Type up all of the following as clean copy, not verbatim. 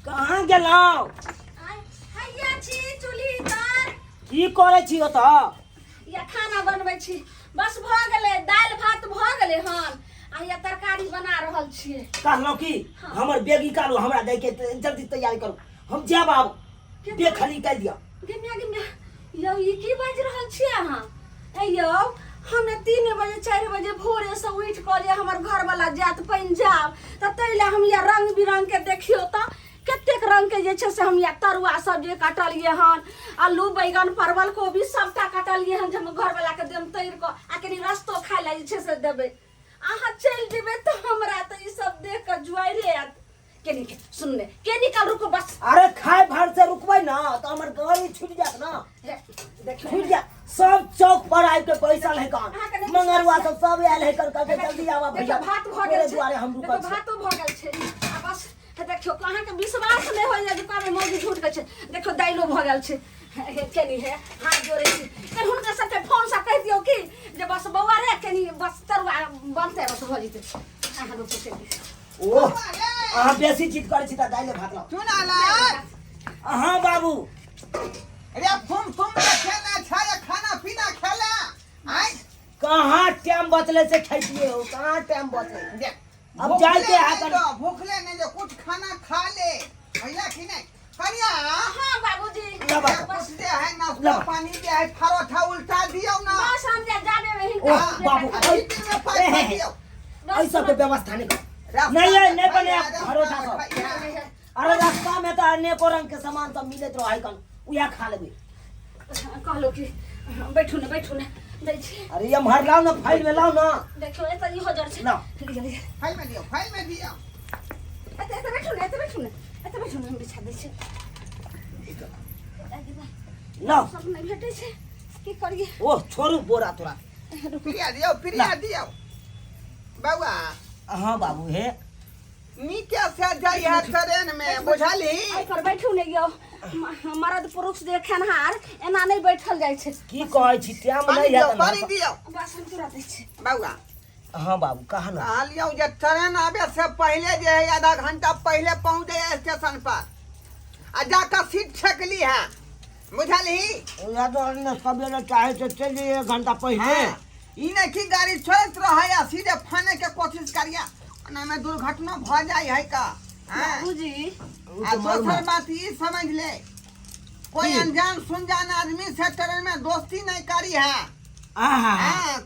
कहाँ गेलौ? हैया छी चुल्ही तर। की करे छी ओत? या खाना बनबै छी। बस भ गेलै, दाल भात भ गेलै हन। आ या तरकारी बना रहल छियै। कहलौ की हमर बेगी कालू हमरा दै के जल्दी तैयारी करू। हम जाब आब। देख खाली कह दिया। गिम्या यौ ई की बाज रहल छियै अहाँ? ए यौ हम 3 बजे 4 बजे भोरे से उठ क जे हमर घर वाला जात पंजाब त तैले हम या रंग बिरंग के देखियो त कतेक रंग के जे छै से हम या तरुआ सब जे काटलिए हन, आलू बैगन परवल कोबी सबटा काटलिए हन जे हम घर वाला के देम तैर क आ कनी रस्तो खाय ला जे छै से देबै। अहाँ चल जेबै त हमरा त ई सब देख क जुआइरे आत। केनी के सुनने केनी का रुको बस। अरे खाए भर से रुकबै ना तो हमर गाड़ी छूट जात ना। देखियो छूट जा। सब चौक पर आइ के बैसल है कान। मंगरवा सब आयल है कर के जल्दी आवा भैया। भात भ गेल छै। दुआरे हम रुकल छी। भातो भ गेल छै। आ बस देखियो कहाँ के विश्वास नहीं होइए जे कामे मौगी झूठ के छै। देखियो दाइलो भ गेल छै। केनी है हाथ जोड़े छी। कन हुनका सबके फोन से कह दियो की जे बस बौआ रे केनी बस तरुआ बनते बस भ जेते। अहाँ रुक के ओ अहाँ बेसी चीज करे छी त दाइले भात लाओ। सुन आला। अहाँ बाबू अरे तुम खेला छाया खाना पीना खेला। आई कहाँ टाइम बचले से खैतिए हो? कहाँ टाइम बचले? देख अब जाके आकर भूखले नहीं जो कुछ खाना खा ले भैया की नहीं करिया। हां बाबूजी बस दे है नाश्ता पानी दे है परोठा उल्टा दियो ना। बस हम जाने में ही बाबू में पैसा दियो। ऐसा के व्यवस्था नहीं कर। नहीं है नहीं बने परोठा सब। अरे रास्ता में तो अनेको रंग के सामान सब मिलत रहो है कन उया खा लेबे। कहलो कि बैठू ने दै छी। अरे ये भर लाओ ना फाइल में लाओ ना। देखो एत ई हो जर छै ना फाइल में दियो एत बैठू ने हम बिछा दै छी। लाओ सब नहीं भेटै छै की करिए। ओ छोड़ू बोरा तोरा। प्रिया दियो बाबा। हां बाबू हे नी क्या से जाई है ट्रेन में बुझाली। आई पर बैठू ने यौ मर्द पुरुष जे खेनहार एना नहीं बैठल जाय छै। की कहै छी टाइम नहीं है पानी दियो बस हम पूरा दै छी बाबा। हां बाबू कहा ना कहलियो जे ट्रेन आवे से पहले जे है आधा घंटा पहले पहुंच जाए स्टेशन पर आ जाकर सीट छकली है बुझाली। या तो अन्य सवेरे चाहे तो चल जाइए 1 घंटा पहले। ई नहीं कि गाड़ी छोड़त रहे या सीधे फाने के कोशिश करिया ना में दुर्घटना भ जाई है का। बाबूजी आ दोसर बात ई समझ ले कोई अनजान सुनजान आदमी से ट्रेन में दोस्ती नहीं करी है।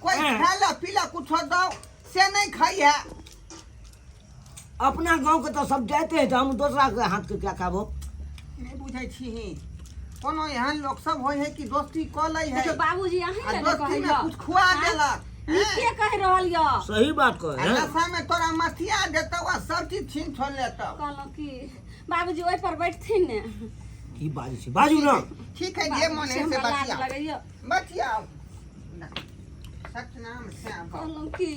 कोई खाला पीला कुछ दो से नहीं खाई है। अपना गांव के तो सब जाते हैं तो हम दूसरा के हाथ के क्या खाबो? नहीं बुझे छी कोनो एहन लोग सब होय है कि दोस्ती क लै है। देखो बाबूजी अहीं ने दोस्ती में कहलियो कुछ खुआ देलक। के कह रहल यो? सही बात कहे हैं। नशा में तोरा मथिया देतो आ सब चीज छीन छोड़ लेतो। कहलो कि बाबूजी ओइ पर बैठथिन ने। की बाजू छी बाजू ना। ठीक है जे मन है से बतिया लगैयो बतियाओ सतनाम से कहलो कि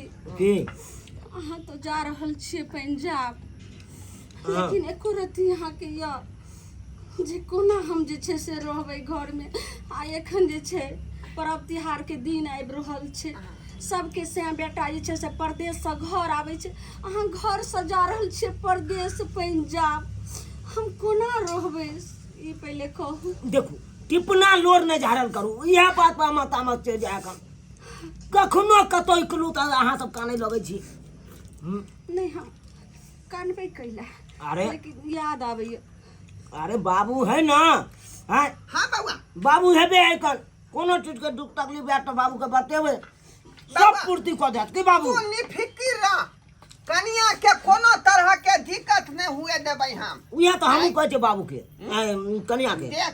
अहाँ तो जा रहल छियै पंजाब लेकिन एको रति यहाँ के या जे कोना हम जे छै से रहबै घर में। आ एखन जे छै पर्व त्योहार के दिन आबि रहल छै सबके से बेटा जे छै से परदेश से घर आबै छै। अहाँ घर से जा रहल छियै परदेश पंजाब हम कोना रहबै ई पहले कहू। देखो टिपना लोर नहीं झाड़ल करू यह बात पर मत मत चल जाए कन कखनो कतो इकलू त अहाँ सब काने लगे छी। नहीं हम कानबे कैला अरे लेकिन याद आबैया। अरे बाबू है ना है हां बाबा बाबू हेबे है कन कोनो चीज के दुख तकलीफ है तो बाबू के बतेबे सब पूर्ति क देत की बाबू। तू निफिकिर रह कनिया के कोनो तरह के दिक्कत नहीं हुए देबै हम। उया तो हम कहै छै बाबू के कन्या के। देख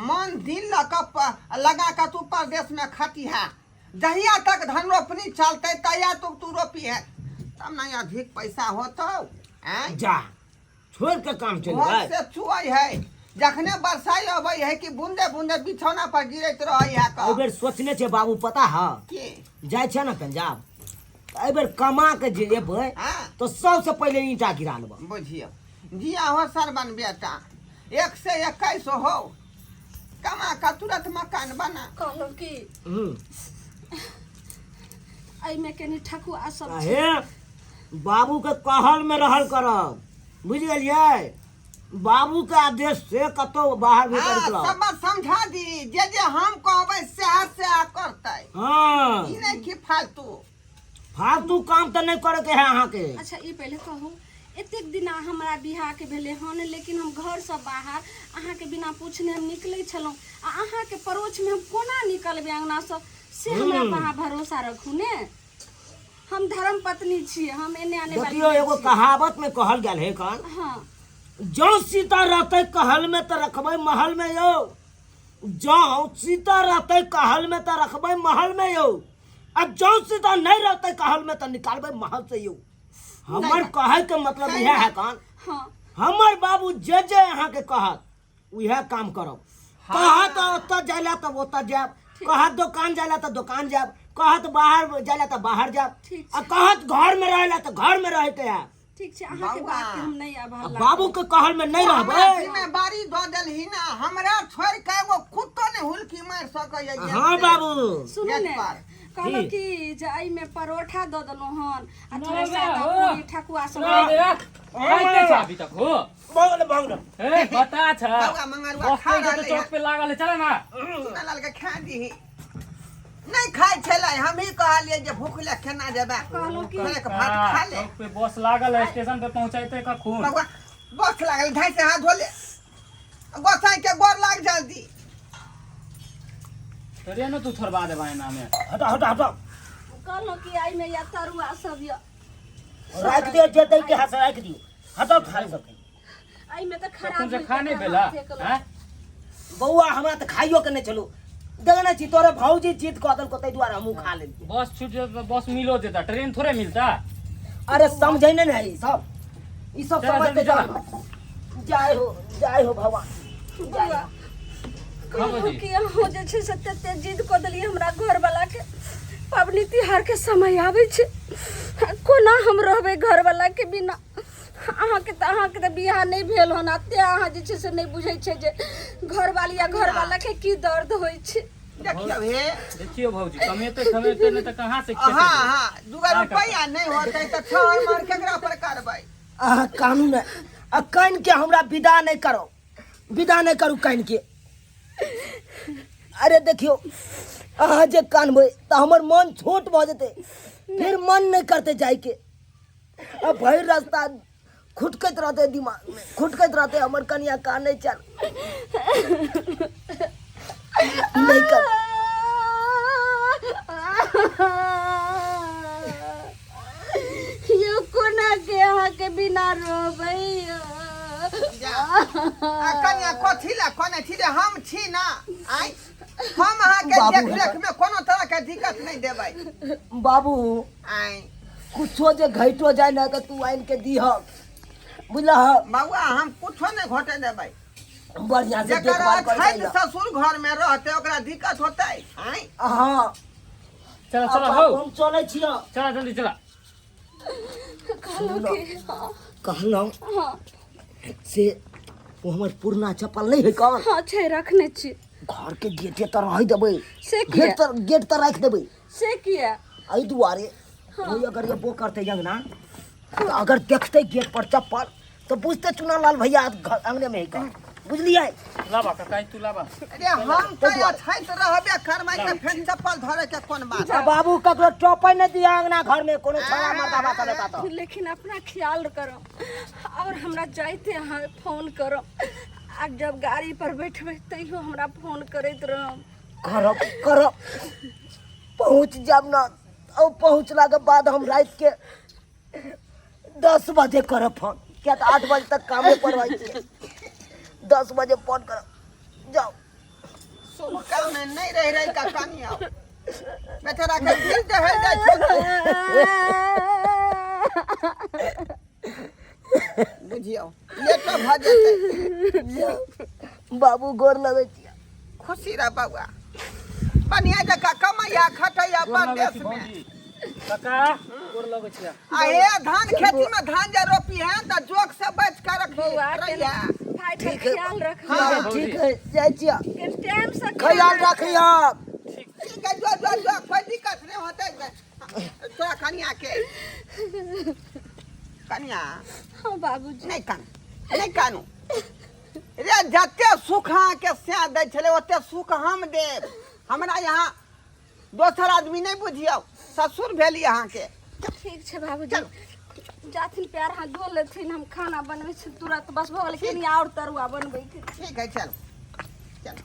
मन दिल लगा के तू परदेश में खटी है जहिया तक धन रोपनी चलते तहिया तू रोपी है तब नहीं अधिक पैसा होतो। जा छोड़ के काम चल घर से चुआई है जखने बरसाई अबै है कि बूंदे बूंदे बिछौना पर गिरत रही है का। ए बेर सोचने छे बाबू पता है के जाय छे ना पंजाब ए बेर कमा के जे एबै तो सबसे पहले ईंटा गिरा लेबै। बुझियो जिया हो सरबन बेटा 1 से 21 हो कमा का तुरंत मकान बना। कहलो कि आई में कनी ठकुआ सब हे बाबू के कहल में रहल करब बुझ गेलियै। बाबू के आदेश से कतो बाहर भी हाँ, निकलो। सब बात समझा दी जे हम कहबै से करतै। हाँ ई नहीं कि फालतू फालतू काम तो नहीं करे के है अहाँ के। अच्छा ई पहले कहू एतेक दिन हमरा बियाह के भेले हन लेकिन हम घर से बाहर अहाँ के बिना पूछने हम निकले छलहुँ आ अहाँ के परोछ में हम कोना निकलबे अंगना से हमरा पर अहाँ भरोसा रखू ने। हम धर्म पत्नी छियै हम एने आने वाली देखियो एगो नहीं छियै। कहावत में कहल गेल है कन हाँ जो सीता रहते कहल में तो रखबे महल में यो। जो सीता रहते कहल में तो रखबे महल में यो। अब जो सीता नहीं रहते कहल में तो निकालबे महल से यो। हमर कहे के मतलब यह है कन हाँ हमर बाबू जे अहाँ के कहत वह काम करब। कहत ओतऽ जाइला तब ओतऽ जाब, कहत दुकान जाइला तो दुकान जाब, कहत बाहर जाइला तो बाहर जाब, ठीक आ कहत घर में रहेला तो घर में रह के आब। ठीक छै अहाँ के बात के हम नहीं आभार बाबू के कहल में नहीं हमरा रहबै। जिम्मेवारी दऽ देलही ना हमरा छोड़ के एगो कुत्तो ने हुलकी मार सकैया। हाँ बाबू सुनो ने कहलो कि जे आई में परोठा द देलो हन आ थोड़ा सा पूरी ठकुआ सब आइते छ अभी तक हो बंगल बंगल ए बता छ बाबा मंगरुआ खा बस्ते रहले तो चौक पे लागल है, चल ना सुना लाल के खा दीही नहीं खाइ छलै। हम ही कहलिए जे भूखले केना जेबे कहलो कि के भात खा ले। चौक पे बस लागल है, स्टेशन पे पहुंचाइते का खून बाबा बस लागल धाई से हाथ धो ले गोसाई के गोर लाग जल्दी। रे न तू थोड़बा दे भाई नामे हटा हटा हटा कहलो कि आई में या तरुआ सब या रख दे जे दे के हाथ रख दियो। हटा खाई सके आई में तो खराब तुम से खाने बेला हैं बउआ हमरा तो खाइयो के नहीं चलो देखना छी तोरे भौजी जीत कदल को तै द्वारा हमू खा ले। बस छूट जाए तो बस मिलो देता, ट्रेन थोड़े मिलता। अरे समझे नहीं है ई सब चला, समझते जल्दी जय हो भगवान जय हो। कहलो कि हो जे छै से तते जिद क देलिए हमरा घर वाला के पबनी तिहार के समय आवे छै कोना हम रहबे घर वाला के बिना। अहाँ के तो बियाह नहीं भेल होना ते अहाँ जे छै से नहीं बुझै छै जे घर वाली या घर वाला के की दर्द होय छै। देखियो हे देखियो भौजी कमेते नहीं तो कहां से हां हां 2 रुपया नहीं होतै त छहर मार केकरा पर करबै। कानून है कन के हमरा विदा नहीं करो, विदा नहीं करू कन के। अरे देखियो अहाँ जे कानबै तो हमर मन छोट भ जेतै, फिर मन नहीं करते जाय के। अब भर रास्ता खुटकत रहते दिमाग में, खुटकत रहते हमर कनिया काने चल नहीं कर। यो कोना के अहाँ के बिना रहबै कन्या कथी ला कोने छी रे हम छी ना आई हम अहाँ के देख रेख में कोनो तरह के दिक्कत नहीं देबै। बाबू आई कुछो जे घइटो जाए ना तो तू आइन के दीह बुझलह। बउआ हम कुछो नहीं घटे देबै। बढ़िया से जकर देखभाल छै कर। ससुर घर में रहते ओकरा दिक्कत होतै। आई हाँ चला चला हो हम चले छियो। चला जल्दी चला। कहलो कि कहलौं हाँ से वो हमर पुरना चप्पल नहीं है कौन हाँ छै रखने छी घर के गेटे तर रह देबै, से किया गेट तर रख देबै। से किया एहि दुआरे कोई अगर ये वो करते अंगना तो अगर देखते गेट पर चप्पल तो बुझते चुना लाल भैया अंगने में ही का बुझलिए। लाबा काई तू लाबा अरे हम तो छैत रहबे करबै त फेर चप्पल धरे के कोन बात। बाबू ककरो टोपै नहीं दिया अंगना घर में कोनो छोरा मर्दा बात लेता तो। लेकिन अपना ख्याल करो और हमरा जाइते अहाँ फोन करो आ जब गाड़ी पर बैठबै तैयो हमरा फोन करैत रहब। करब करब पहुँच जाब ना और पहुँचला के बाद हम रात के 10 बजे करब फोन, क्या तो 8 बजे तक कामे पर रही छियै। 10 बजे फोन करब जाओ। कल में नहीं रह का कनिया बेचारा के दिल दहल जाय छै। बुझियो ये तो भ जेतै। बाबू गोर लगे छियै। खुशी रह बउआ बढ़िया जका कमाइया खटैया परदेश में। काका गोर लगै छै। आ हे धान खेती में धान जे रोपी है त जोक से बच के रखी रहिया। भाई का ख्याल रखियो हाँ, ठीक है जाय छियै। के टाइम से ख्याल रखियो। ठीक है जो कोई दिक्कत नहीं होतै तोरा कनिया के। कनिया हाँ बाबूजी नहीं कानू जते सुख अहाँके से दै छलै ओते सुख हम देब। हमरा यहाँ दोसर आदमी नहीं बुझियो, ससुर भेली अहाँके। ठीक छै बाबूजी, जाथिन प्यार हाथ धो लेथिन, हम खाना बनबै छी तुरंत, बस भऽ गेलै, कनी और तरुआ बनबै के। ठीक है, चलो चलो।